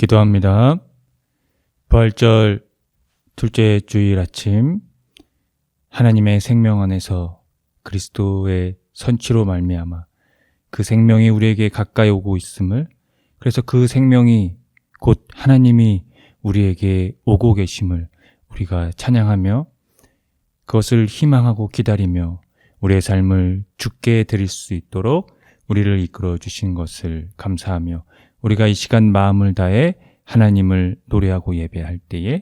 기도합니다. 부활절 둘째 주일 아침, 하나님의 생명 안에서 그리스도의 선취로 말미암아 그 생명이 우리에게 가까이 오고 있음을, 그래서 그 생명이 곧 하나님이 우리에게 오고 계심을 우리가 찬양하며 그것을 희망하고 기다리며 우리의 삶을 주께 드릴 수 있도록 우리를 이끌어 주신 것을 감사하며, 우리가 이 시간 마음을 다해 하나님을 노래하고 예배할 때에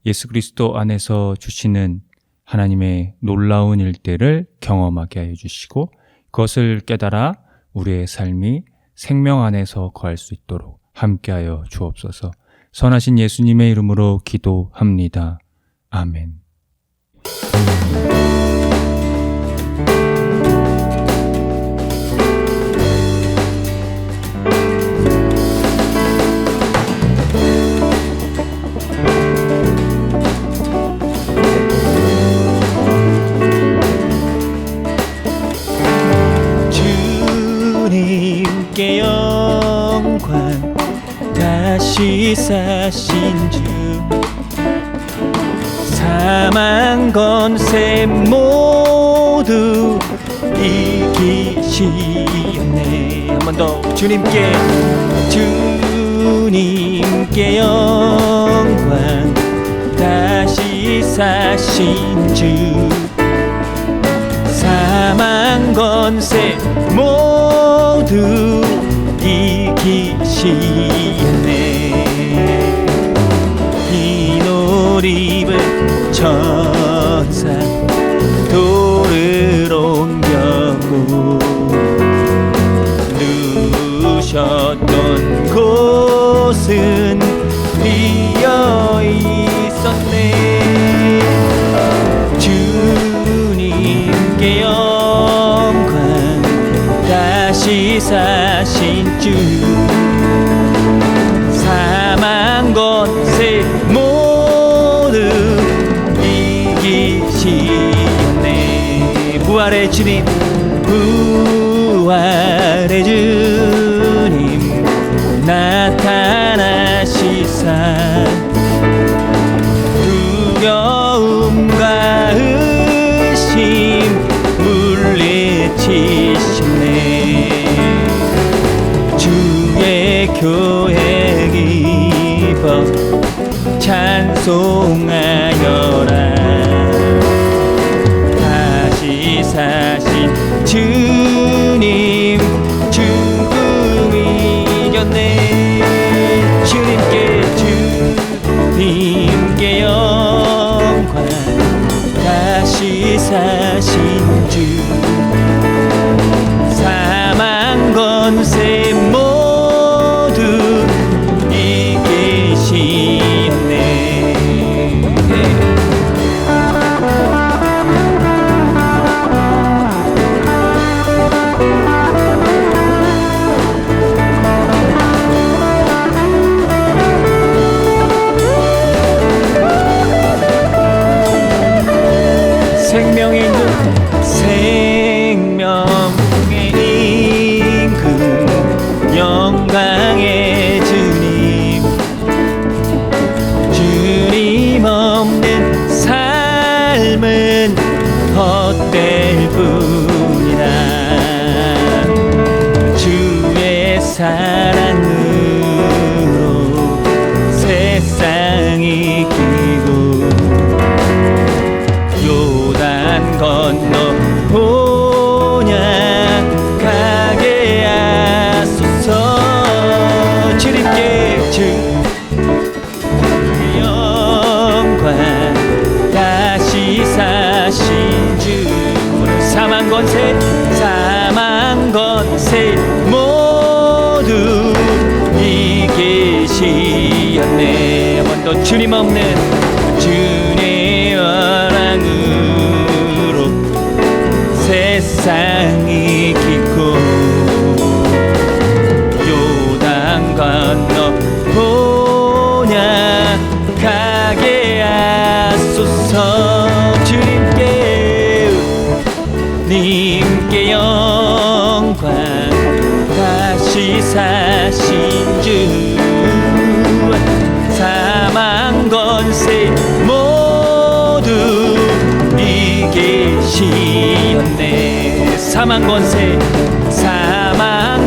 예수 그리스도 안에서 주시는 하나님의 놀라운 일들을 경험하게 하여 주시고, 그것을 깨달아 우리의 삶이 생명 안에서 거할 수 있도록 함께하여 주옵소서. 선하신 예수님의 이름으로 기도합니다. 아멘. 주님께 영광, 다시 사신 주, 사망 권세 모두 이기시네. 한 번 더. 주님께 영광, 다시 사신 주, 사망 권세 모두 이기시네. 흰 옷 입은 천사 돌을 옮겼고, 누우셨던 곳은 비어 있었네. 주님께 영광, 다시 사신 주, 사망 권세 모두 이기시네. 부활의 주님, 부활의 주님 나타나시사 두려움과 의심 물리치시네. 주의 교회 기뻐 찬송하여라. 다시 사신 주님, 죽음 이겼네. 주님께 영광, 다시 사신 주, 사망 권세 모두 이기시네. 생명의 임금, 영광의 주님, 주님 없는 삶은 헛될 뿐이라. 주의 사랑으로 세상이 이기고, 요단 건너 번역하게 하소서. 주님께 영광, 다시 사신 주, 사망 권세 모두 이기시었네. 한 번 더. 주님 없는 주의 사랑으로 세상이 깊고, 요단 건너 번역하게 하소서. 주님께 영광, 다시 사신 주, 사망 권세 모두 이기시었네. 사망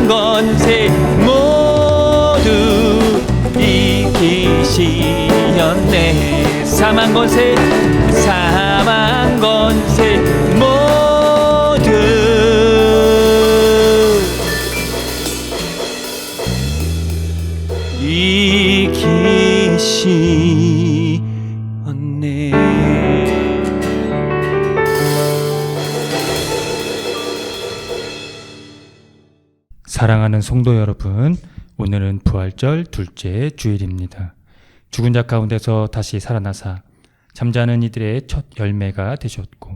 권세 모두 이기시었네. 사망 권세 모두 이기시었네. 사랑하는 성도 여러분, 오늘은 부활절 둘째 주일입니다. 죽은 자 가운데서 다시 살아나사 잠자는 이들의 첫 열매가 되셨고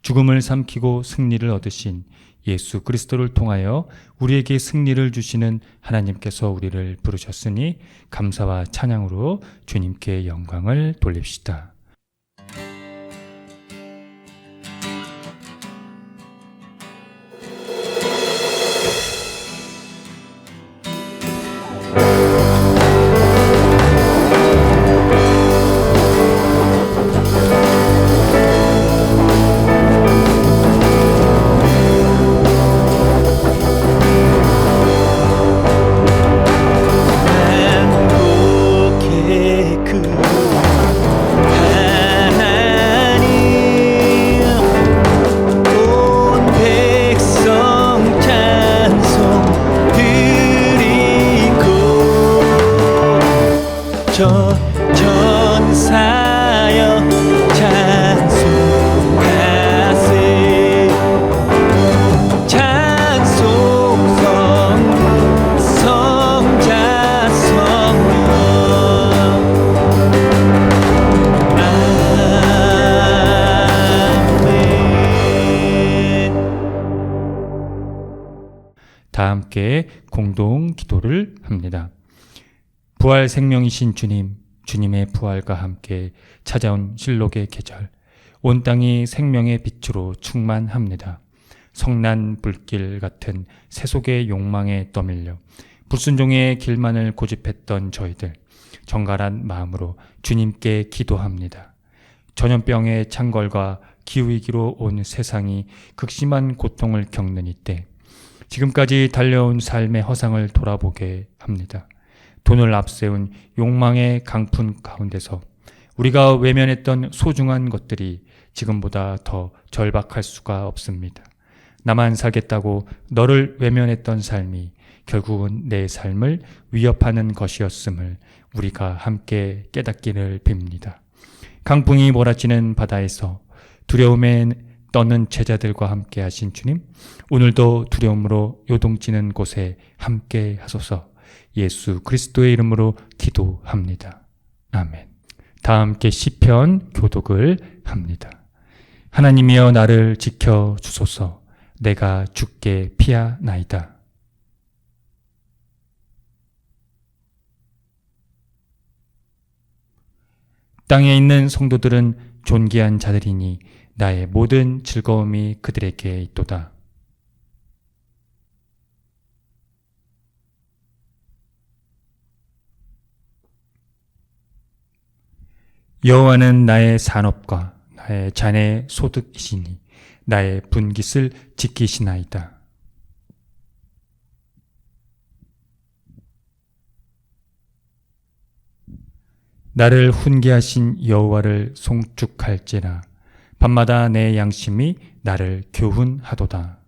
죽음을 삼키고 승리를 얻으신 예수 그리스도를 통하여 우리에게 승리를 주시는 하나님께서 우리를 부르셨으니 감사와 찬양으로 주님께 영광을 돌립시다. 전사여 찬송하세. 찬송 성자 성령. 아멘. 다 함께 공동 기도를 합니다. 부활 생명이신 주님, 주님의 부활과 함께 찾아온 실록의 계절, 온 땅이 생명의 빛으로 충만합니다. 성난 불길 같은 세속의 욕망에 떠밀려 불순종의 길만을 고집했던 저희들, 정갈한 마음으로 주님께 기도합니다. 전염병의 창궐과 기후위기로 온 세상이 극심한 고통을 겪는 이때 지금까지 달려온 삶의 허상을 돌아보게 합니다. 돈을 앞세운 욕망의 강풍 가운데서 우리가 외면했던 소중한 것들이 지금보다 더 절박할 수가 없습니다. 나만 살겠다고 너를 외면했던 삶이 결국은 내 삶을 위협하는 것이었음을 우리가 함께 깨닫기를 빕니다. 강풍이 몰아치는 바다에서 두려움에 떠는 제자들과 함께 하신 주님, 오늘도 두려움으로 요동치는 곳에 함께 하소서. 예수 그리스도의 이름으로 기도합니다. 아멘. 다 함께 시편 교독을 합니다. 하나님이여 나를 지켜 주소서. 내가 주께 피하나이다. 땅에 있는 성도들은 존귀한 자들이니 나의 모든 즐거움이 그들에게 있도다. 여호와는 나의 산업과 나의 잔의 소득이시니 나의 분깃을 지키시나이다. 나를 훈계하신 여호와를 송축할지라. 밤마다 내 양심이 나를 교훈하도다.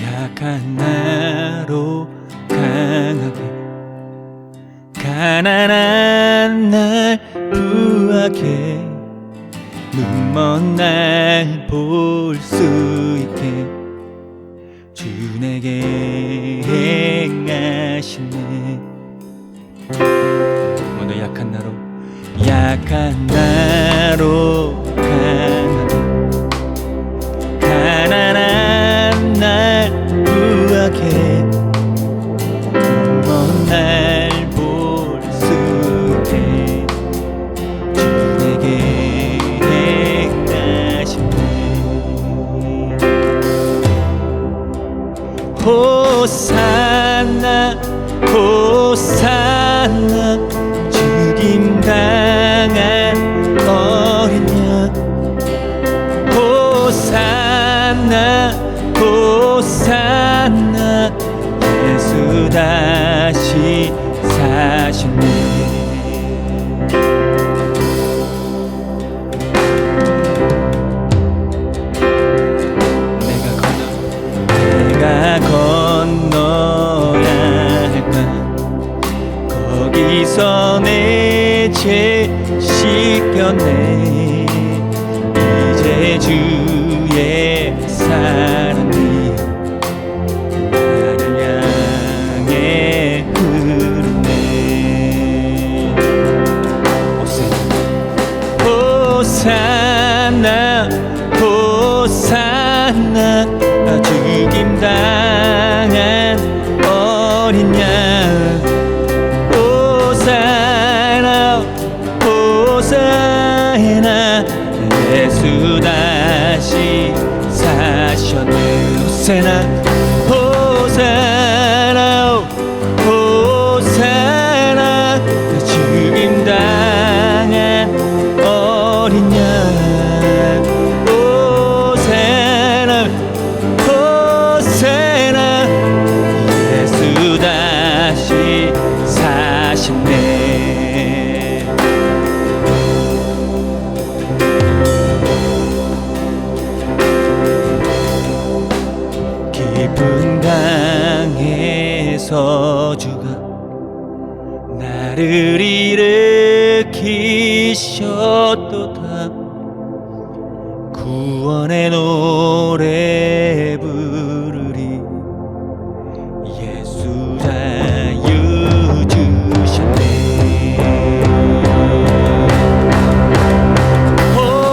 약한 나로 강하게 가난한 날 부하게 눈먼 날 볼 수 있게 주 내게 행하시네. 나게 먼 날 볼 수 있게 주 내게 행하시네. 호산나 호산나 죽임당한 어린 양. 호산나 호산나 예수 다시 사시네. 내가 건너야 할까? 거기서 내 죄 씻겼네. 이제 주의 사랑이 나를 향해 흐르네. 호산나 호산나 죽임당한 어린 양. 호산나 호산나 예수 다시 사셨네. 호산나 호산나 죽임당한 어린 양. 호산나 호산나 예수 다시 사셨네. 깊은 강에서 주가 나를 일으키셨도다. 구원의 노래 부르리. 예수 자유 주셨네.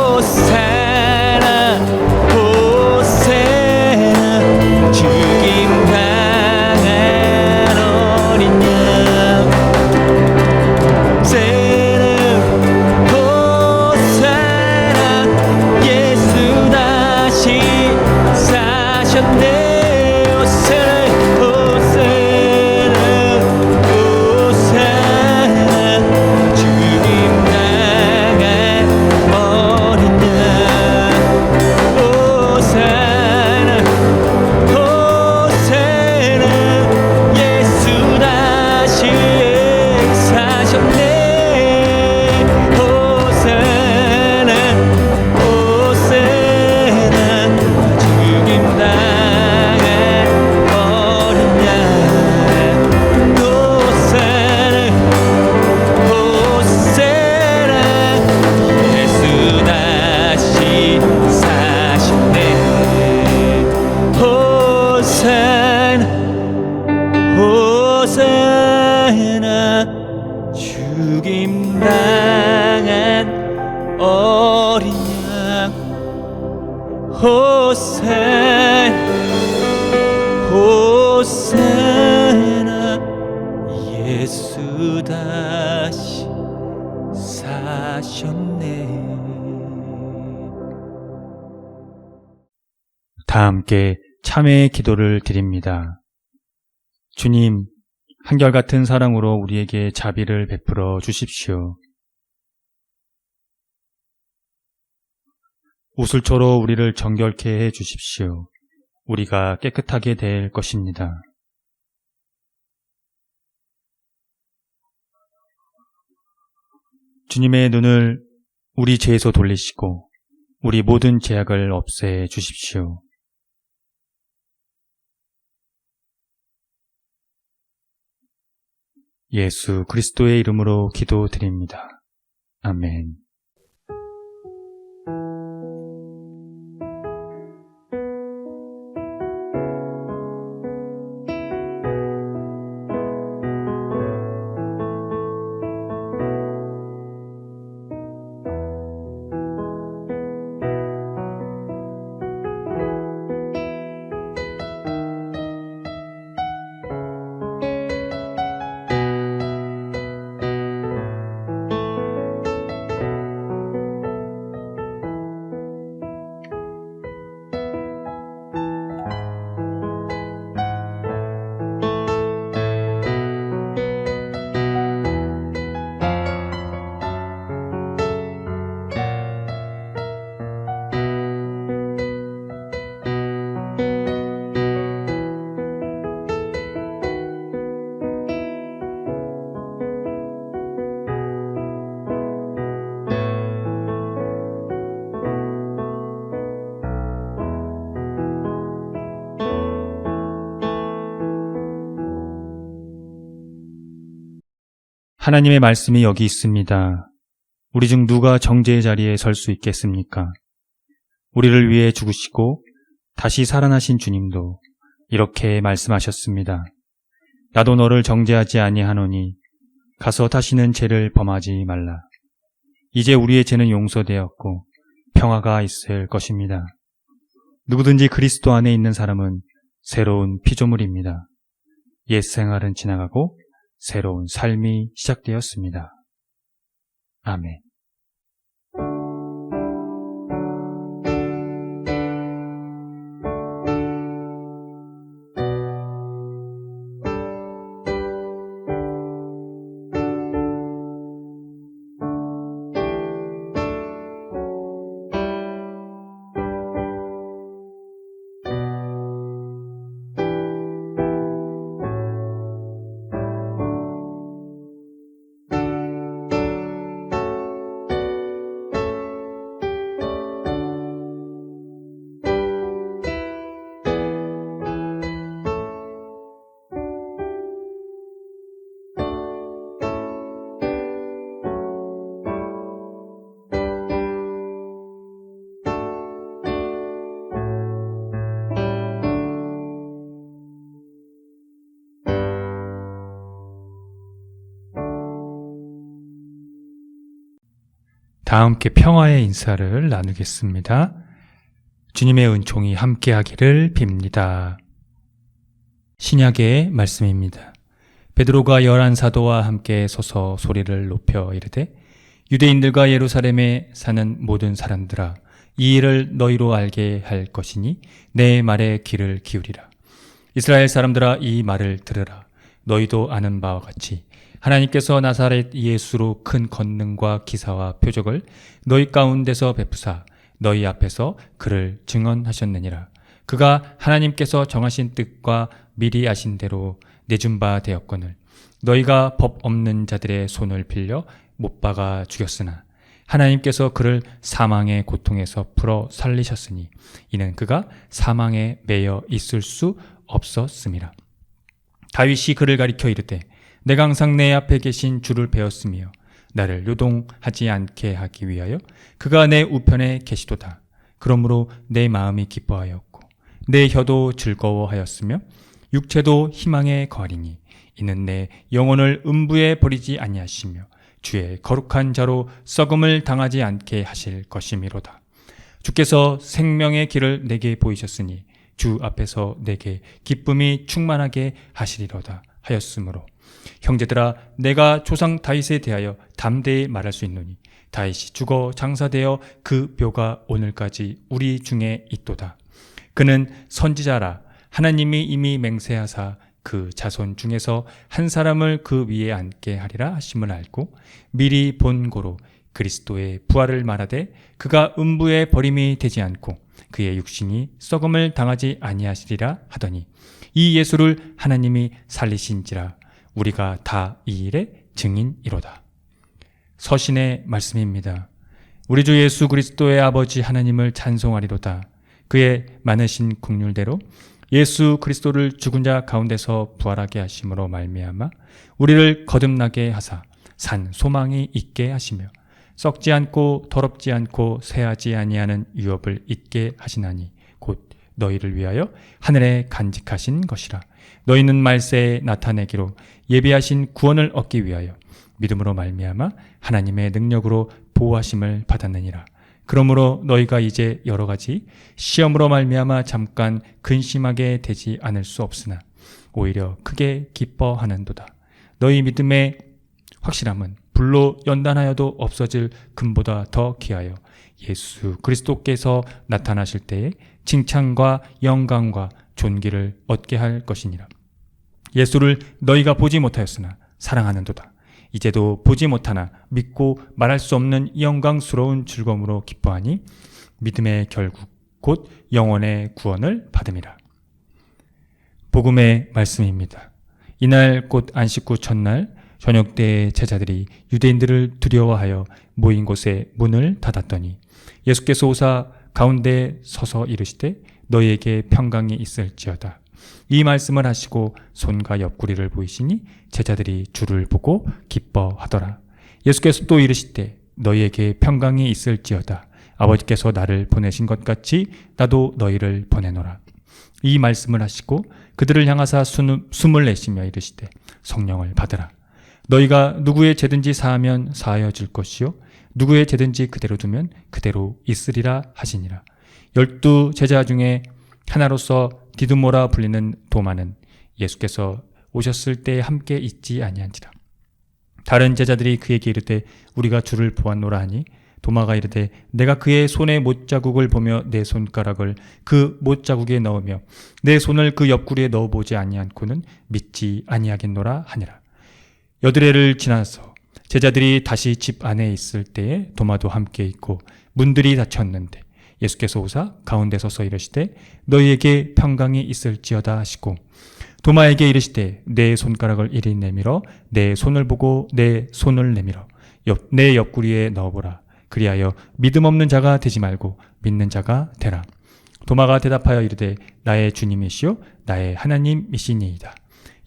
호산나 호산나 죽임당한 어린 양. 호산나 예수 다시 사셨네. 호산나 호산나 죽임당한 어린 양. 호산나 호산나 예수 다시 사셨네. 호산나 호산나 죽임당한 어린 양. 호산나 호산나 예수 다시 사셨네. 호산나 호산나 죽임당한 어린 양. 호산나 호산나 예수 다시 사셨네. 다 함께 참회의 기도를 드립니다. 주님, 한결같은 사랑으로 우리에게 자비를 베풀어 주십시오. 우슬초로 우리를 정결케 해 주십시오. 우리가 깨끗하게 될 것입니다. 주님의 눈을 우리 죄에서 돌리시고 우리 모든 죄악을 없애 주십시오. 예수 그리스도의 이름으로 기도드립니다. 아멘. 하나님의 말씀이 여기 있습니다. 우리 중 누가 정죄의 자리에 설 수 있겠습니까? 우리를 위해 죽으시고 다시 살아나신 주님도 이렇게 말씀하셨습니다. 나도 너를 정죄하지 아니하노니 가서 다시는 죄를 범하지 말라. 이제 우리의 죄는 용서되었고 평화가 있을 것입니다. 누구든지 그리스도 안에 있는 사람은 새로운 피조물입니다. 옛 생활은 지나가고 새로운 삶이 시작되었습니다. 아멘. 다 함께 평화의 인사를 나누겠습니다. 주님의 은총이 함께하기를 빕니다. 신약의 말씀입니다. 베드로가 11사도와 함께 서서 소리를 높여 이르되 유대인들과 예루살렘에 사는 모든 사람들아 이 일을 너희로 알게 할 것이니 내 말에 귀를 기울이라. 이스라엘 사람들아 이 말을 들으라. 너희도 아는 바와 같이 하나님께서 나사렛 예수로 큰 권능과 기사와 표적을 너희 가운데서 베푸사 너희 앞에서 그를 증언하셨느니라. 그가 하나님께서 정하신 뜻과 미리 아신 대로 내준 바 되었거늘 너희가 법 없는 자들의 손을 빌려 못 박아 죽였으나 하나님께서 그를 사망의 고통에서 풀어 살리셨으니 이는 그가 사망에 매여 있을 수 없었음이라. 다윗이 그를 가리켜 이르되 내가 항상 내 앞에 계신 주를 배웠으며 나를 요동하지 않게 하기 위하여 그가 내 우편에 계시도다. 그러므로 내 마음이 기뻐하였고 내 혀도 즐거워하였으며 육체도 희망에 거하리니 이는 내 영혼을 음부에 버리지 아니하시며 주의 거룩한 자로 썩음을 당하지 않게 하실 것이미로다. 주께서 생명의 길을 내게 보이셨으니 주 앞에서 내게 기쁨이 충만하게 하시리로다 하였으므로 형제들아 내가 조상 다윗에 대하여 담대히 말할 수 있노니 다윗이 죽어 장사되어 그 묘가 오늘까지 우리 중에 있도다. 그는 선지자라 하나님이 이미 맹세하사 그 자손 중에서 한 사람을 그 위에 앉게 하리라 하심을 알고 미리 본고로 그리스도의 부활을 말하되 그가 음부에 버림이 되지 않고 그의 육신이 썩음을 당하지 아니하시리라 하더니 이 예수를 하나님이 살리신지라 우리가 다 이 일의 증인이로다. 서신의 말씀입니다. 우리 주 예수 그리스도의 아버지 하나님을 찬송하리로다. 그의 많으신 긍휼대로 예수 그리스도를 죽은 자 가운데서 부활하게 하심으로 말미암아 우리를 거듭나게 하사 산 소망이 있게 하시며 썩지 않고 더럽지 않고 쇠하지 아니하는 유업을 잊게 하시나니 곧 너희를 위하여 하늘에 간직하신 것이라. 너희는 말세에 나타내기로 예비하신 구원을 얻기 위하여 믿음으로 말미암아 하나님의 능력으로 보호하심을 받았느니라. 그러므로 너희가 이제 여러 가지 시험으로 말미암아 잠깐 근심하게 되지 않을 수 없으나 오히려 크게 기뻐하는도다. 너희 믿음의 확실함은 불로 연단하여도 없어질 금보다 더 귀하여 예수 그리스도께서 나타나실 때에 칭찬과 영광과 존귀를 얻게 할 것이니라. 예수를 너희가 보지 못하였으나 사랑하는도다. 이제도 보지 못하나 믿고 말할 수 없는 영광스러운 즐거움으로 기뻐하니 믿음의 결국 곧 영혼의 구원을 받음이라. 복음의 말씀입니다. 이날 곧 안식 후 첫날 저녁 때에 제자들이 유대인들을 두려워하여 모인 곳에 문을 닫았더니 예수께서 오사 가운데 서서 이르시되 너희에게 평강이 있을지어다. 이 말씀을 하시고 손과 옆구리를 보이시니 제자들이 주를 보고 기뻐하더라. 예수께서 또 이르시되 너희에게 평강이 있을지어다. 아버지께서 나를 보내신 것 같이 나도 너희를 보내노라. 이 말씀을 하시고 그들을 향하사 숨을 내쉬며 이르시되 성령을 받으라. 너희가 누구의 죄든지 사하면 사하여 줄 것이요 누구의 죄든지 그대로 두면 그대로 있으리라 하시니라. 12 제자 중에 하나로서 디두모라 불리는 도마는 예수께서 오셨을 때 함께 있지 아니한지라. 다른 제자들이 그에게 이르되 우리가 주를 보았노라 하니 도마가 이르되 내가 그의 손에 못자국을 보며 내 손가락을 그 못자국에 넣으며 내 손을 그 옆구리에 넣어보지 아니하고는 믿지 아니하겠노라 하니라. 여드레를 지나서 제자들이 다시 집 안에 있을 때에 도마도 함께 있고 문들이 닫혔는데 예수께서 오사 가운데 서서 이르시되 너희에게 평강이 있을지어다 하시고 도마에게 이르시되 내 손가락을 이리 내밀어 내 손을 보고 내 손을 내밀어 내 옆구리에 넣어보라. 그리하여 믿음 없는 자가 되지 말고 믿는 자가 되라. 도마가 대답하여 이르되 나의 주님이시요 나의 하나님이시니이다.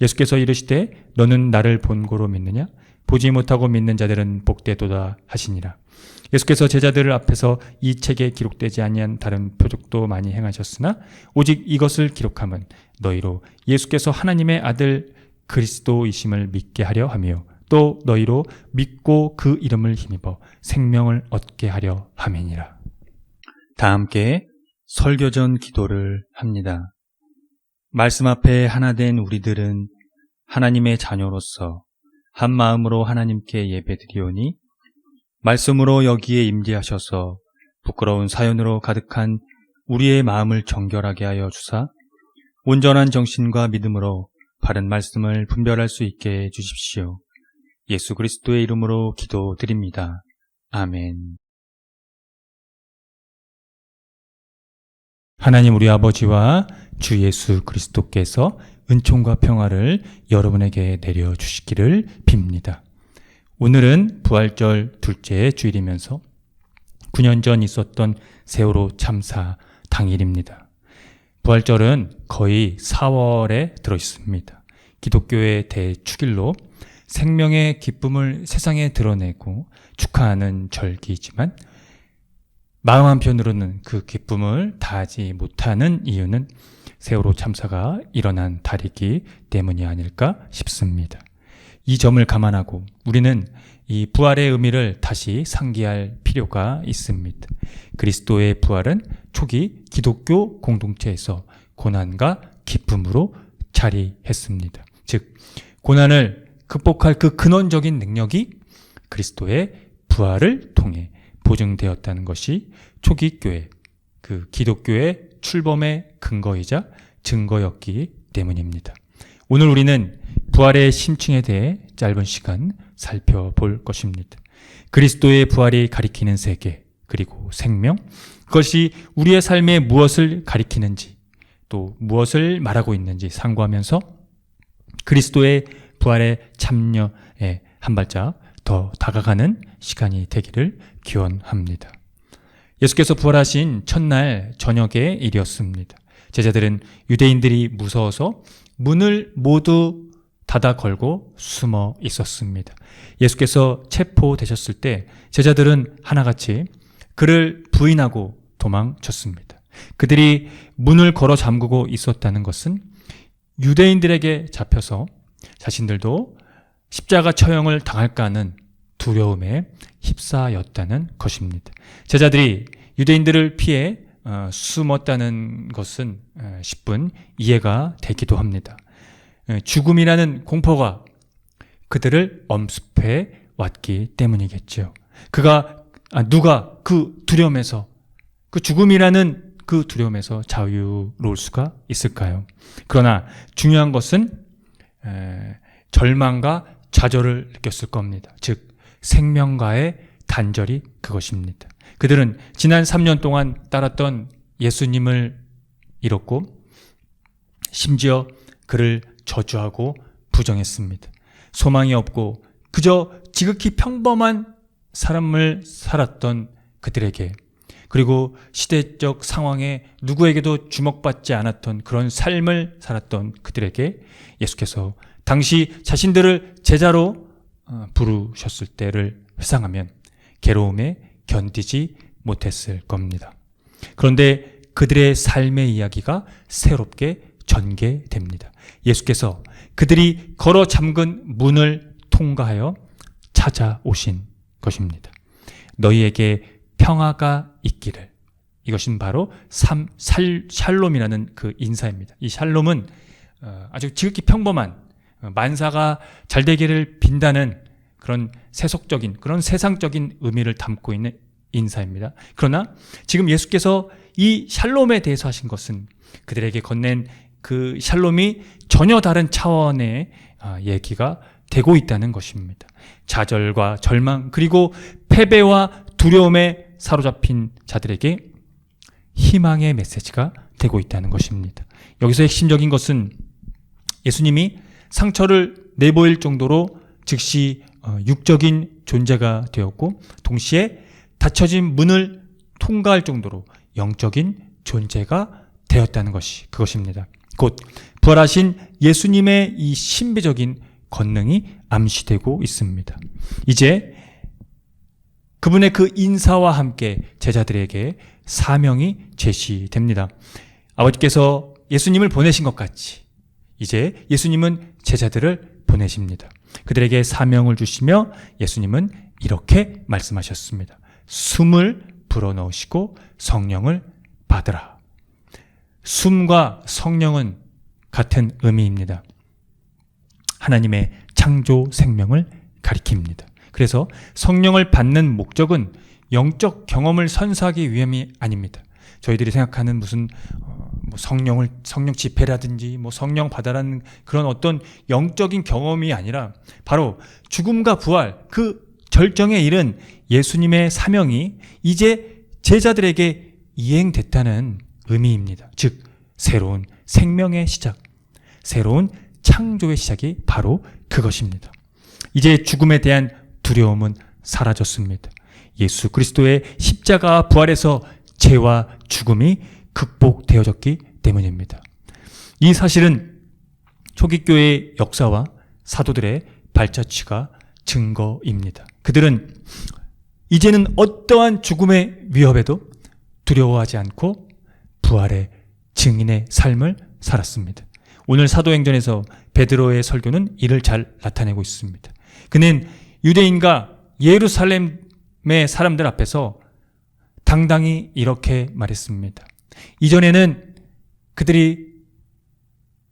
예수께서 이르시되 너는 나를 본고로 믿느냐? 보지 못하고 믿는 자들은 복되도다 하시니라. 예수께서 제자들 앞에서 이 책에 기록되지 아니한 다른 표적도 많이 행하셨으나 오직 이것을 기록함은 너희로 예수께서 하나님의 아들 그리스도이심을 믿게 하려 하며 또 너희로 믿고 그 이름을 힘입어 생명을 얻게 하려 함이니라. 다 함께 설교전 기도를 합니다. 말씀 앞에 하나 된 우리들은 하나님의 자녀로서 한 마음으로 하나님께 예배드리오니 말씀으로 여기에 임재하셔서 부끄러운 사연으로 가득한 우리의 마음을 정결하게 하여 주사 온전한 정신과 믿음으로 바른 말씀을 분별할 수 있게 해 주십시오. 예수 그리스도의 이름으로 기도드립니다. 아멘. 하나님 우리 아버지와 주 예수 그리스도께서 은총과 평화를 여러분에게 내려주시기를 빕니다. 오늘은 부활절 둘째 주일이면서 9년 전 있었던 세월호 참사 당일입니다. 부활절은 거의 4월에 들어있습니다. 기독교의 대축일로 생명의 기쁨을 세상에 드러내고 축하하는 절기이지만 마음 한편으로는 그 기쁨을 다하지 못하는 이유는 세월호 참사가 일어난 달이기 때문이 아닐까 싶습니다. 이 점을 감안하고 우리는 이 부활의 의미를 다시 상기할 필요가 있습니다. 그리스도의 부활은 초기 기독교 공동체에서 고난과 기쁨으로 자리했습니다. 즉 고난을 극복할 그 근원적인 능력이 그리스도의 부활을 통해 보증되었다는 것이 초기 교회, 그 기독교의 출범의 근거이자 증거였기 때문입니다. 오늘 우리는 부활의 심층에 대해 짧은 시간 살펴볼 것입니다. 그리스도의 부활이 가리키는 세계, 그리고 생명, 그것이 우리의 삶에 무엇을 가리키는지, 또 무엇을 말하고 있는지 상고하면서 그리스도의 부활의 참여에 한 발짝 더 다가가는 시간이 되기를 기원합니다. 예수께서 부활하신 첫날 저녁의 일이었습니다. 제자들은 유대인들이 무서워서 문을 모두 닫아 걸고 숨어 있었습니다. 예수께서 체포되셨을 때 제자들은 하나같이 그를 부인하고 도망쳤습니다. 그들이 문을 걸어 잠그고 있었다는 것은 유대인들에게 잡혀서 자신들도 십자가 처형을 당할까 하는 두려움에 휩싸였다는 것입니다. 제자들이 유대인들을 피해 숨었다는 것은 10분 이해가 되기도 합니다. 죽음이라는 공포가 그들을 엄습해 왔기 때문이겠죠. 누가 그 두려움에서, 그 죽음이라는 그 두려움에서 자유로울 수가 있을까요? 그러나 중요한 것은 절망과 좌절을 느꼈을 겁니다. 즉 생명과의 단절이 그것입니다. 그들은 지난 3년 동안 따랐던 예수님을 잃었고 심지어 그를 저주하고 부정했습니다. 소망이 없고 그저 지극히 평범한 삶을 살았던 그들에게 그리고 시대적 상황에 누구에게도 주목받지 않았던 그런 삶을 살았던 그들에게 예수께서 당시 자신들을 제자로 부르셨을 때를 회상하면 괴로움에 견디지 못했을 겁니다. 그런데 그들의 삶의 이야기가 새롭게 전개됩니다. 예수께서 그들이 걸어 잠근 문을 통과하여 찾아오신 것입니다. 너희에게 평화가 있기를. 이것은 바로 샬롬이라는 그 인사입니다. 이 샬롬은 아주 지극히 평범한 만사가 잘 되기를 빈다는 그런 세속적인, 그런 세상적인 의미를 담고 있는 인사입니다. 그러나 지금 예수께서 이 샬롬에 대해서 하신 것은 그들에게 건넨 그 샬롬이 전혀 다른 차원의 얘기가 되고 있다는 것입니다. 좌절과 절망 그리고 패배와 두려움에 사로잡힌 자들에게 희망의 메시지가 되고 있다는 것입니다. 여기서 핵심적인 것은 예수님이 상처를 내보일 정도로 즉시 육적인 존재가 되었고 동시에 닫혀진 문을 통과할 정도로 영적인 존재가 되었다는 것이 그것입니다. 곧 부활하신 예수님의 이 신비적인 권능이 암시되고 있습니다. 이제 그분의 그 인사와 함께 제자들에게 사명이 제시됩니다. 아버지께서 예수님을 보내신 것 같이 이제 예수님은 제자들을 보내십니다. 그들에게 사명을 주시며 예수님은 이렇게 말씀하셨습니다. 숨을 불어넣으시고 성령을 받으라. 숨과 성령은 같은 의미입니다. 하나님의 창조 생명을 가리킵니다. 그래서 성령을 받는 목적은 영적 경험을 선사하기 위함이 아닙니다. 저희들이 생각하는 무슨 성령 집회라든지 성령 받아라는 그런 어떤 영적인 경험이 아니라 바로 죽음과 부활 그 절정에 이른 예수님의 사명이 이제 제자들에게 이행됐다는 의미입니다. 즉 새로운 생명의 시작, 새로운 창조의 시작이 바로 그것입니다. 이제 죽음에 대한 두려움은 사라졌습니다. 예수 그리스도의 십자가와 부활에서 죄와 죽음이 극복되어졌기 때문입니다. 이 사실은 초기교회의 역사와 사도들의 발자취가 증거입니다. 그들은 이제는 어떠한 죽음의 위협에도 두려워하지 않고 부활의 증인의 삶을 살았습니다. 오늘 사도행전에서 베드로의 설교는 이를 잘 나타내고 있습니다. 그는 유대인과 예루살렘의 사람들 앞에서 당당히 이렇게 말했습니다. 이전에는 그들이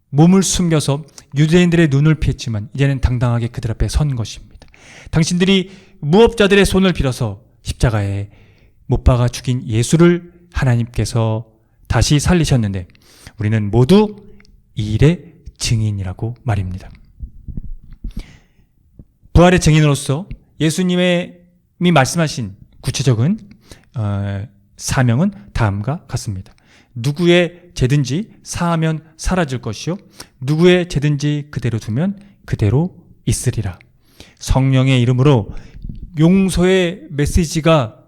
몸을 숨겨서 유대인들의 눈을 피했지만 이제는 당당하게 그들 앞에 선 것입니다. 당신들이 무업자들의 손을 빌어서 십자가에 못 박아 죽인 예수를 하나님께서 다시 살리셨는데 우리는 모두 이 일의 증인이라고 말입니다. 부활의 증인으로서 예수님이 말씀하신 구체적인 사명은 다음과 같습니다. 누구의 죄든지 사하면 사라질 것이요 누구의 죄든지 그대로 두면 그대로 있으리라. 성령의 이름으로 용서의 메시지가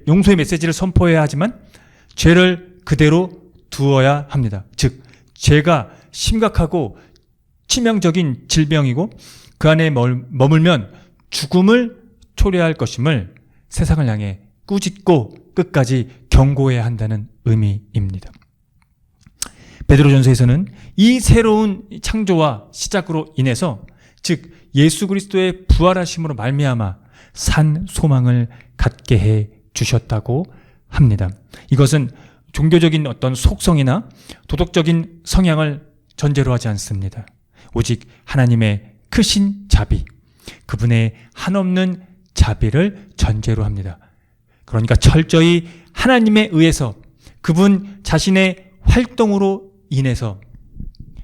용서의 메시지를 선포해야 하지만 죄를 그대로 두어야 합니다. 즉 죄가 심각하고 치명적인 질병이고 그 안에 머물면 죽음을 초래할 것임을 세상을 향해 꾸짖고 끝까지 경고해야 한다는 의미입니다. 베드로전서에서는 이 새로운 창조와 시작으로 인해서 즉 예수 그리스도의 부활하심으로 말미암아 산 소망을 갖게 해 주셨다고 합니다. 이것은 종교적인 어떤 속성이나 도덕적인 성향을 전제로 하지 않습니다. 오직 하나님의 크신 자비, 그분의 한없는 자비를 전제로 합니다. 그러니까 철저히 하나님에 의해서 그분 자신의 활동으로 인해서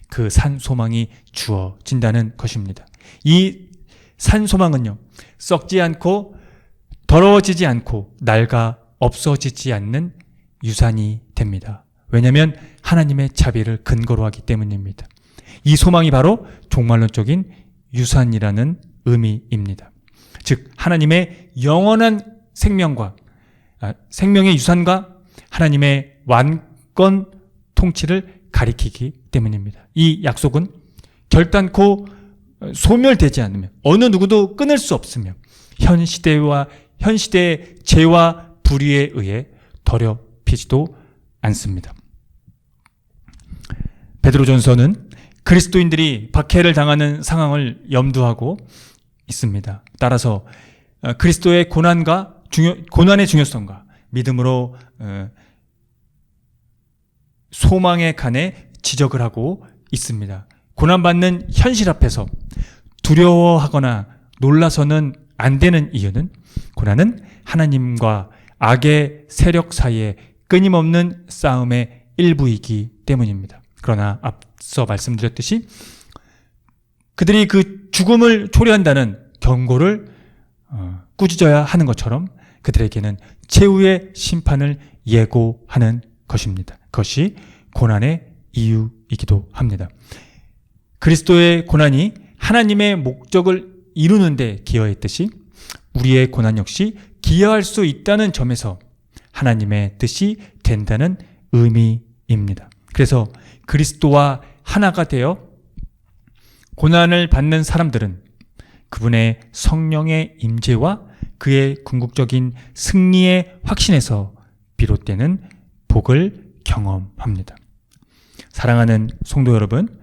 그 산 소망이 주어진다는 것입니다. 이 산 소망은요, 썩지 않고 더러워지지 않고 낡아 없어지지 않는 유산이 됩니다. 왜냐하면 하나님의 자비를 근거로 하기 때문입니다. 이 소망이 바로 종말론적인 유산이라는 의미입니다. 즉 하나님의 영원한 생명과 생명의 유산과 하나님의 완권 통치를 가리키기 때문입니다. 이 약속은 결단코 소멸되지 않으며 어느 누구도 끊을 수 없으며 현 시대의 죄와 불의에 의해 더럽히지도 않습니다. 베드로전서는 그리스도인들이 박해를 당하는 상황을 염두하고 있습니다. 따라서 그리스도의 고난의 중요성과 믿음으로 소망에 관해 지적을 하고 있습니다. 고난받는 현실 앞에서 두려워하거나 놀라서는 안 되는 이유는 고난은 하나님과 악의 세력 사이에 끊임없는 싸움의 일부이기 때문입니다. 그러나 앞서 말씀드렸듯이 그들이 그 죽음을 초래한다는 경고를 꾸짖어야 하는 것처럼 그들에게는 최후의 심판을 예고하는 것입니다. 그것이 고난의 이유이기도 합니다. 그리스도의 고난이 하나님의 목적을 이루는 데 기여했듯이 우리의 고난 역시 기여할 수 있다는 점에서 하나님의 뜻이 된다는 의미입니다. 그래서 그리스도와 하나가 되어 고난을 받는 사람들은 그분의 성령의 임재와 그의 궁극적인 승리의 확신에서 비롯되는 복을 경험합니다. 사랑하는 성도 여러분,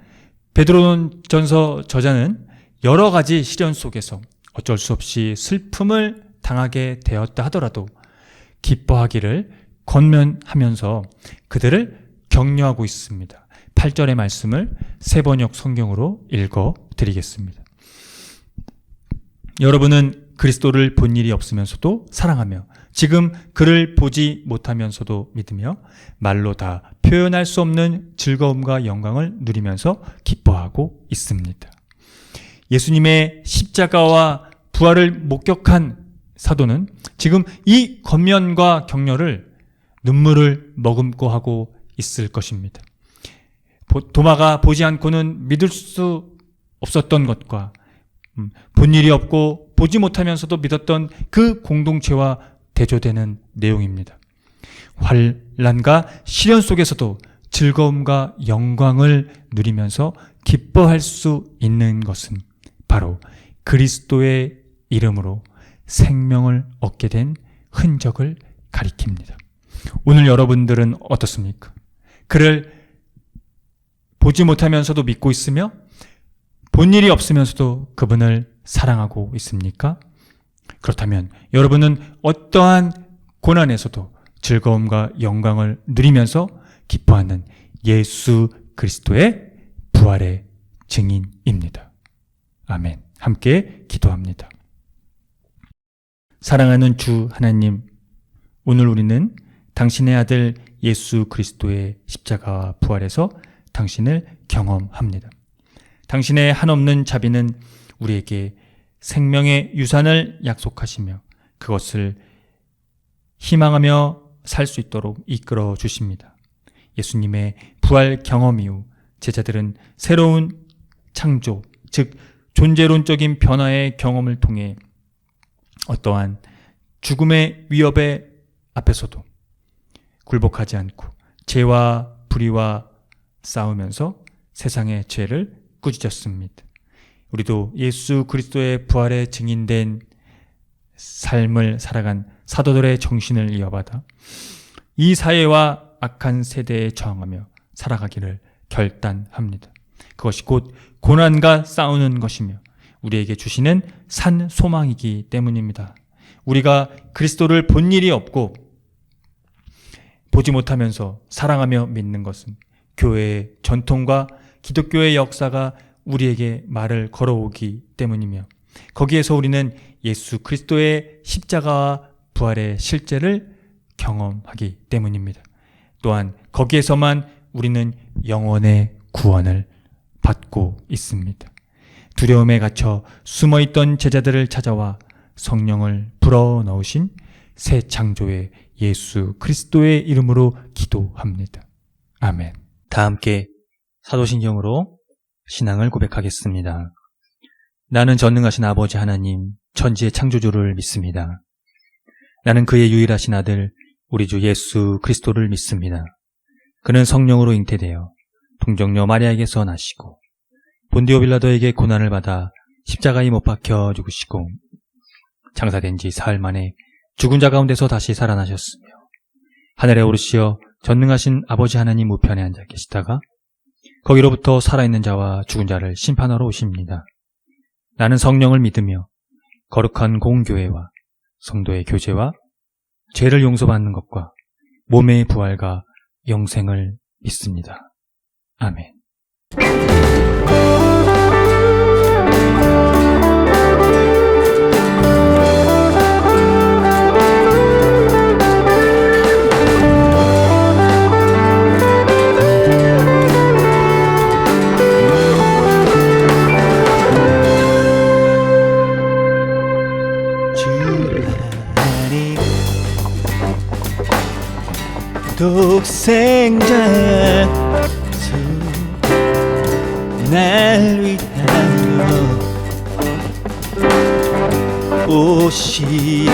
베드로전서 저자는 여러 가지 시련 속에서 어쩔 수 없이 슬픔을 당하게 되었다 하더라도 기뻐하기를 권면하면서 그들을 격려하고 있습니다. 8절의 말씀을 세번역 성경으로 읽어 드리겠습니다. 여러분은 그리스도를 본 일이 없으면서도 사랑하며 지금 그를 보지 못하면서도 믿으며 말로 다 표현할 수 없는 즐거움과 영광을 누리면서 기뻐하고 있습니다. 예수님의 십자가와 부활을 목격한 사도는 지금 이 권면과 격려를 눈물을 머금고 하고 있을 것입니다. 도마가 보지 않고는 믿을 수 없었던 것과 본 일이 없고 보지 못하면서도 믿었던 그 공동체와 대조되는 내용입니다. 환난과 시련 속에서도 즐거움과 영광을 누리면서 기뻐할 수 있는 것은 바로 그리스도의 이름으로 생명을 얻게 된 흔적을 가리킵니다. 오늘 여러분들은 어떻습니까? 그를 보지 못하면서도 믿고 있으며 본 일이 없으면서도 그분을 사랑하고 있습니까? 그렇다면 여러분은 어떠한 고난에서도 즐거움과 영광을 누리면서 기뻐하는 예수 그리스도의 부활의 증인입니다. 아멘. 함께 기도합니다. 사랑하는 주 하나님, 오늘 우리는 당신의 아들 예수 그리스도의 십자가와 부활에서 당신을 경험합니다. 당신의 한없는 자비는 우리에게 생명의 유산을 약속하시며 그것을 희망하며 살 수 있도록 이끌어 주십니다. 예수님의 부활 경험 이후 제자들은 새로운 창조, 즉 존재론적인 변화의 경험을 통해 어떠한 죽음의 위협의 앞에서도 굴복하지 않고 죄와 불의와 싸우면서 세상의 죄를 꾸짖었습니다. 우리도 예수 그리스도의 부활에 증인된 삶을 살아간 사도들의 정신을 이어받아 이 사회와 악한 세대에 저항하며 살아가기를 결단합니다. 그것이 곧 고난과 싸우는 것이며 우리에게 주시는 산 소망이기 때문입니다. 우리가 그리스도를 본 일이 없고 보지 못하면서 사랑하며 믿는 것은 교회의 전통과 기독교의 역사가 우리에게 말을 걸어오기 때문이며 거기에서 우리는 예수 그리스도의 십자가와 부활의 실제를 경험하기 때문입니다. 또한 거기에서만 우리는 영원의 구원을 받고 있습니다. 두려움에 갇혀 숨어있던 제자들을 찾아와 성령을 불어넣으신 새 창조의 예수 그리스도의 이름으로 기도합니다. 아멘. 다 함께 사도신경으로 신앙을 고백하겠습니다. 나는 전능하신 아버지 하나님, 천지의 창조주를 믿습니다. 나는 그의 유일하신 아들 우리 주 예수 그리스도를 믿습니다. 그는 성령으로 잉태되어 동정녀 마리아에게서 나시고 본디오 빌라도에게 고난을 받아 십자가에 못 박혀 죽으시고 장사된 지 사흘 만에 죽은 자 가운데서 다시 살아나셨으며 하늘에 오르시어 전능하신 아버지 하나님 우편에 앉아 계시다가 거기로부터 살아있는 자와 죽은 자를 심판하러 오십니다. 나는 성령을 믿으며 거룩한 공교회와 성도의 교제와 죄를 용서받는 것과 몸의 부활과 영생을 믿습니다. 아멘. 독생자 예수 날 위하여 오시네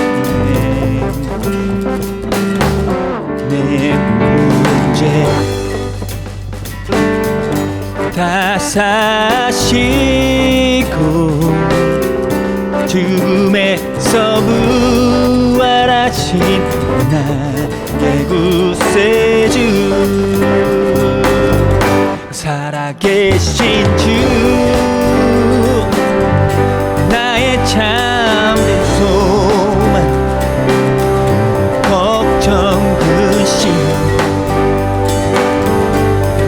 내 문제 다 사시고 죽음에서 부활하신 나의 구세주 살아계신 주 나의 참된 소망 걱정 근심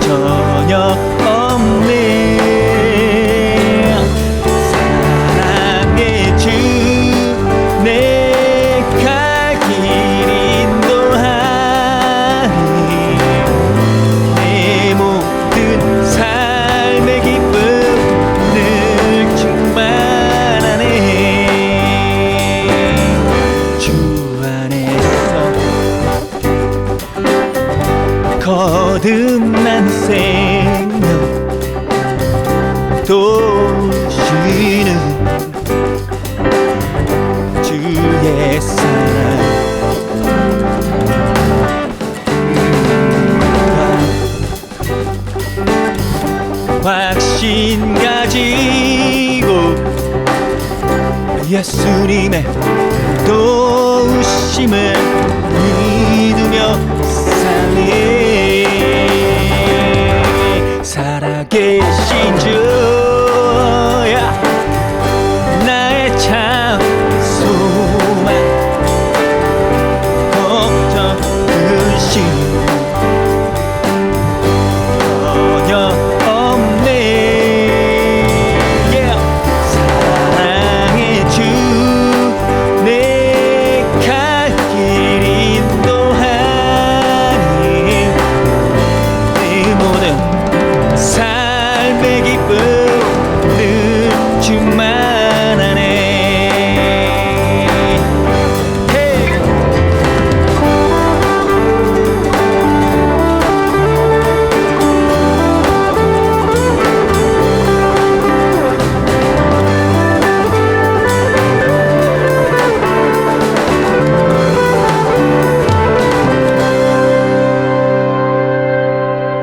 전혀 없네 사랑의 주 내 갈 길 인도하니 내 모든 삶의 기쁨 늘 충만하네 주 안에서 거듭난 생명 도우시는 주의 사랑 확신 가지고 예수님의 도우심을 믿으며 살리 살아계신 주야 나의 참 소망 걱정 근심 전혀 없네 yeah. 사랑의 주 내 갈 길 인도하니 내 모든 삶의 기쁨 늘 충만하네 hey.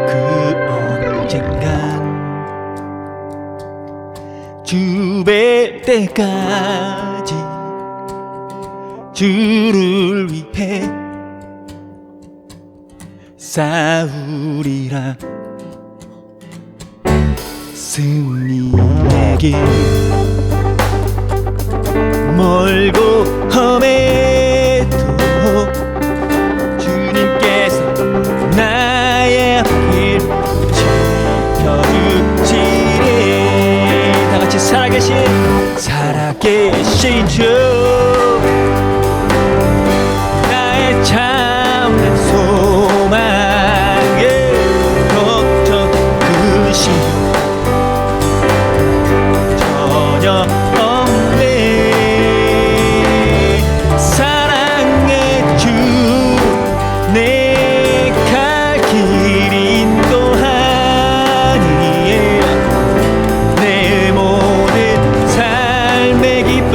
그 언젠간 주뵐 때까지 주를 위해 싸우리라 승리의 길 멀고 험해도 주님께서 나의 앞길 지켜주시리 다같이 살아계신 주 나의 참된 소망에 걱정 근심 전혀 없네 사랑의 주 내 갈 길 인도하니 내 모든 삶의 기쁨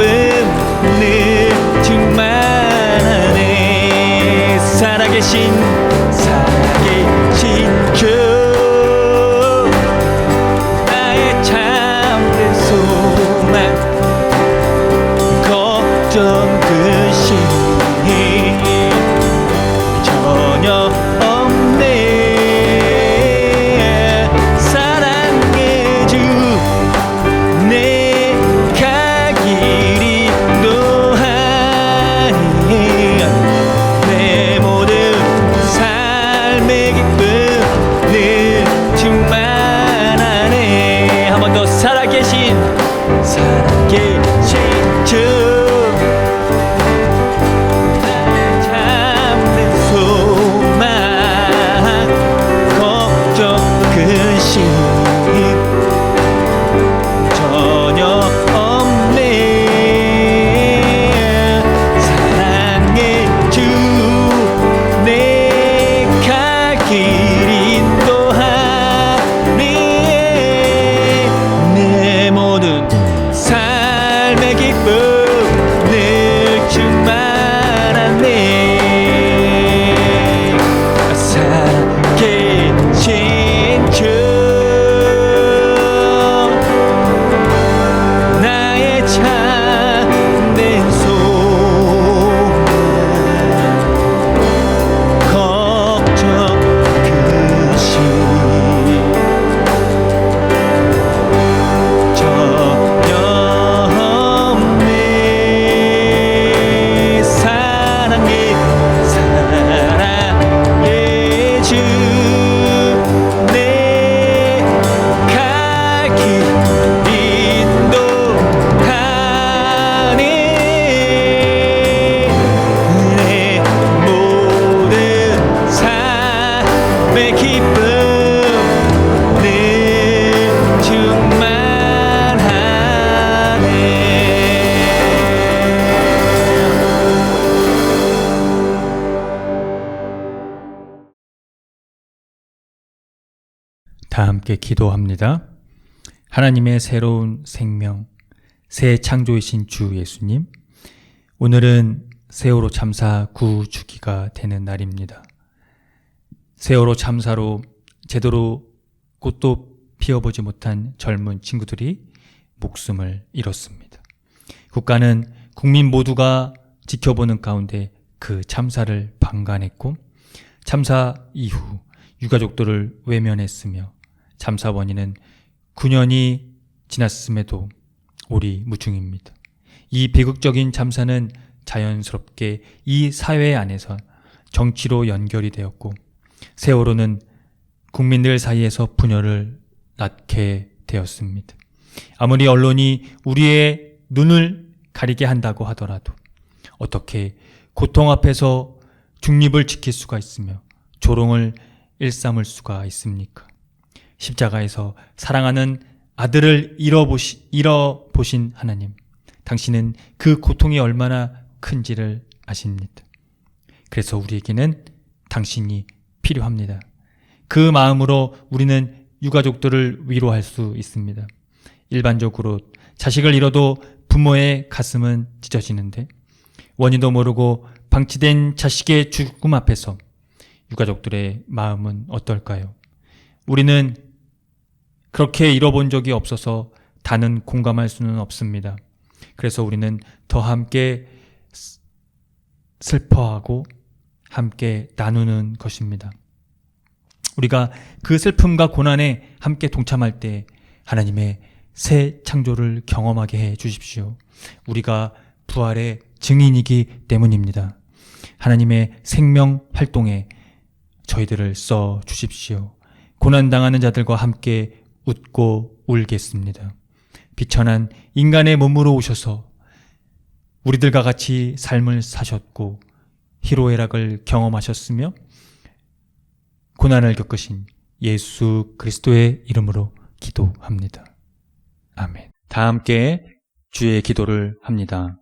살아계신 주 참된 소망 걱정 근심 전혀 없네. 사랑의 주 내 갈 길 인도하리. 내 모든 삶의 기쁨 늘 충만하네. 살아계신 주 나의 참된 소망 걱정 근심 전혀 없네. 사랑의 주 내 갈 길 인도하네. 내 모든 삶의 기쁨 늘 충만하네. 다 함께 기도합니다. 하나님의 새로운 생명, 새 창조이신 주 예수님, 오늘은 세월호 참사 9주기가 되는 날입니다. 세월호 참사로 제대로 꽃도 피워보지 못한 젊은 친구들이 목숨을 잃었습니다. 국가는 국민 모두가 지켜보는 가운데 그 참사를 방관했고 참사 이후 유가족들을 외면했으며 참사 원인은 9년이 지났음에도 오리무중입니다. 이 비극적인 참사는 자연스럽게 이 사회 안에서 정치로 연결이 되었고 세월호는 국민들 사이에서 분열을 낳게 되었습니다. 아무리 언론이 우리의 눈을 가리게 한다고 하더라도 어떻게 고통 앞에서 중립을 지킬 수가 있으며 조롱을 일삼을 수가 있습니까? 십자가에서 사랑하는 아들을 잃어보신 하나님, 당신은 그 고통이 얼마나 큰지를 아십니다. 그래서 우리에게는 당신이 필요합니다. 그 마음으로 우리는 유가족들을 위로할 수 있습니다. 일반적으로 자식을 잃어도 부모의 가슴은 찢어지는데 원인도 모르고 방치된 자식의 죽음 앞에서 유가족들의 마음은 어떨까요? 우리는 그렇게 잃어본 적이 없어서 다는 공감할 수는 없습니다. 그래서 우리는 더 함께 슬퍼하고 함께 나누는 것입니다. 우리가 그 슬픔과 고난에 함께 동참할 때 하나님의 새 창조를 경험하게 해 주십시오. 우리가 부활의 증인이기 때문입니다. 하나님의 생명 활동에 저희들을 써 주십시오. 고난당하는 자들과 함께 웃고 울겠습니다. 비천한 인간의 몸으로 오셔서 우리들과 같이 삶을 사셨고 희로애락을 경험하셨으며 고난을 겪으신 예수 그리스도의 이름으로 기도합니다. 아멘. 다 함께 주의 기도를 합니다.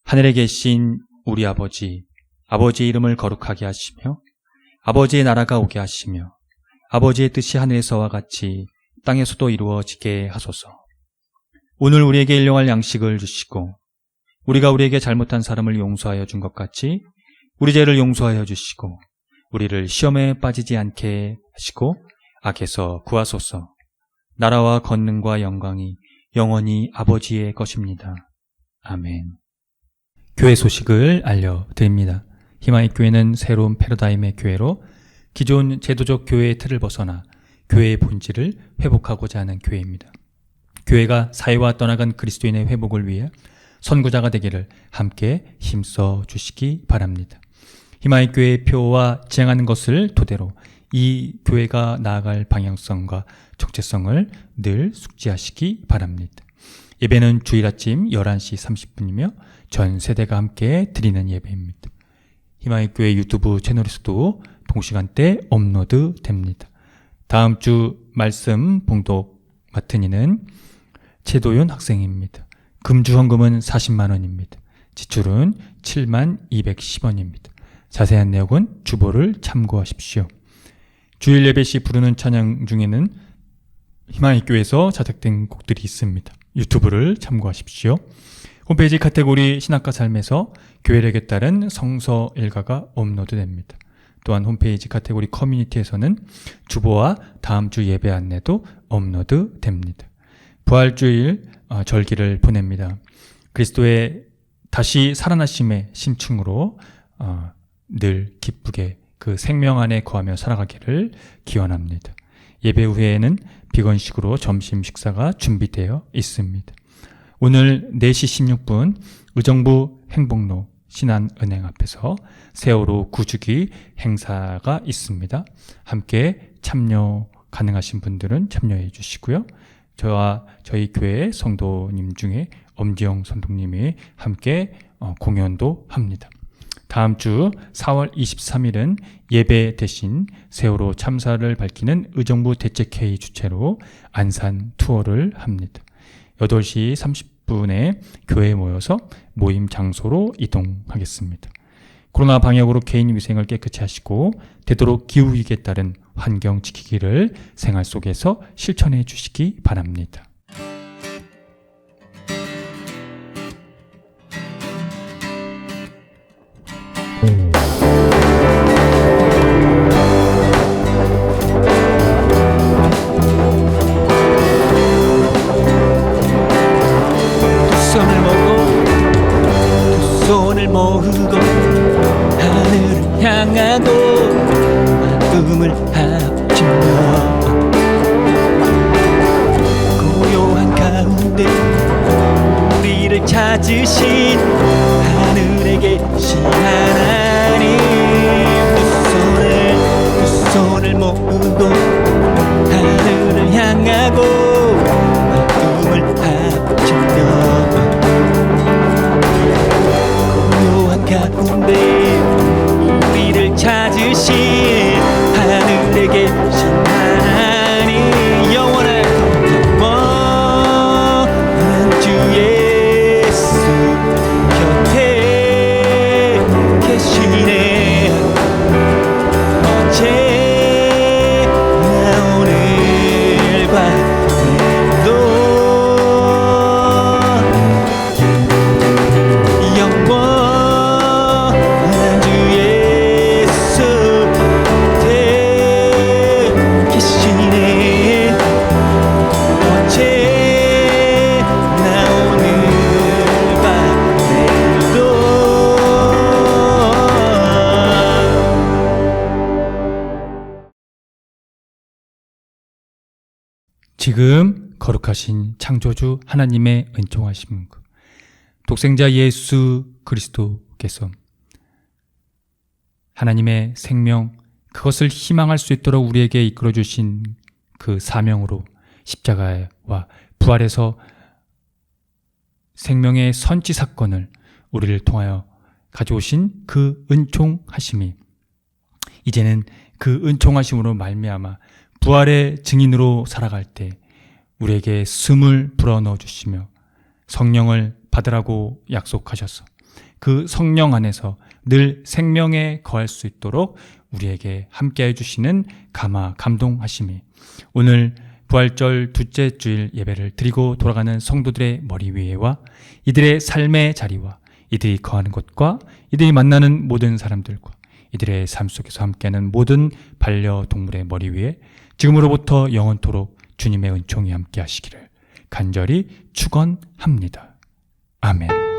하늘에 계신 우리 아버지, 아버지의 이름을 거룩하게 하시며 아버지의 나라가 오게 하시며 아버지의 뜻이 하늘에서와 같이 땅에서도 이루어지게 하소서. 오늘 우리에게 일용할 양식을 주시고 우리가 우리에게 잘못한 사람을 용서하여 준 것 같이 우리 죄를 용서하여 주시고 우리를 시험에 빠지지 않게 하시고 악에서 구하소서. 나라와 권능과 영광이 영원히 아버지의 것입니다. 아멘. 교회 소식을 알려드립니다. 희망의 교회는 새로운 패러다임의 교회로 기존 제도적 교회의 틀을 벗어나 교회의 본질을 회복하고자 하는 교회입니다. 교회가 사회와 떠나간 그리스도인의 회복을 위해 선구자가 되기를 함께 힘써 주시기 바랍니다. 희망의 교회의 표와 지향하는 것을 토대로 이 교회가 나아갈 방향성과 정체성을 늘 숙지하시기 바랍니다. 예배는 주일 아침 11시 30분이며 전 세대가 함께 드리는 예배입니다. 희망의 교회 유튜브 채널에서도 동시간대 업로드 됩니다. 다음 주 말씀 봉독 맡은 이는 최도윤 학생입니다. 금주 헌금은 40만 원입니다. 지출은 7만 210원입니다. 자세한 내용은 주보를 참고하십시오. 주일 예배 시 부르는 찬양 중에는 희망의 교회에서 자작된 곡들이 있습니다. 유튜브를 참고하십시오. 홈페이지 카테고리 신학과 삶에서 교회력에 따른 성서 일가가 업로드됩니다. 또한 홈페이지 카테고리 커뮤니티에서는 주보와 다음 주 예배 안내도 업로드됩니다. 부활주일 절기를 보냅니다. 그리스도의 다시 살아나심의 심층으로 늘 기쁘게 그 생명 안에 거하며 살아가기를 기원합니다. 예배 후에는 비건식으로 점심 식사가 준비되어 있습니다. 오늘 4시 16분 의정부 행복로 신한은행 앞에서 세월호 구주기 행사가 있습니다. 함께 참여 가능하신 분들은 참여해 주시고요. 저와 저희 교회 성도님 중에 엄지영 선동님이 함께 공연도 합니다. 다음 주 4월 23일은 예배 대신 세월호 참사를 밝히는 의정부 대책회의 주최로 안산 투어를 합니다. 8시 30분에 교회에 모여서 모임 장소로 이동하겠습니다. 코로나 방역으로 개인 위생을 깨끗이 하시고 되도록 기후위기에 따른 환경 지키기를 생활 속에서 실천해 주시기 바랍니다. 두 손을 모으고 하늘을 향하고 마음을 합치며 고요한 가운데 우리를 찾으신 하늘에 계신 하나님, 두 손을 모으고 하늘을 향하고 마음을 합치며 고요한 가운데 우리를 찾으신 하늘에 계신 하나님, 영원한 주 예수 곁에 계시네. 어제나 오늘과 내일도 영원한 주 예수 곁에 계시네. 어제나 오늘과 내일도. 지금 거룩하신 창조주 하나님의 은총하심, 독생자 예수 그리스도께서 하나님의 생명, 그것을 희망할 수 있도록 우리에게 이끌어주신 그 사명으로 십자가와 부활에서 생명의 선지 사건을 우리를 통하여 가져오신 그 은총하심이 이제는 그 은총하심으로 말미암아 부활의 증인으로 살아갈 때 우리에게 숨을 불어넣어 주시며 성령을 받으라고 약속하셔서 그 성령 안에서 늘 생명에 거할 수 있도록 우리에게 함께해 주시는 감동하심이 오늘 부활절 둘째 주일 예배를 드리고 돌아가는 성도들의 머리 위에와 이들의 삶의 자리와 이들이 거하는 곳과 이들이 만나는 모든 사람들과 이들의 삶 속에서 함께하는 모든 반려동물의 머리 위에 지금으로부터 영원토록 주님의 은총이 함께 하시기를 간절히 축원합니다. 아멘.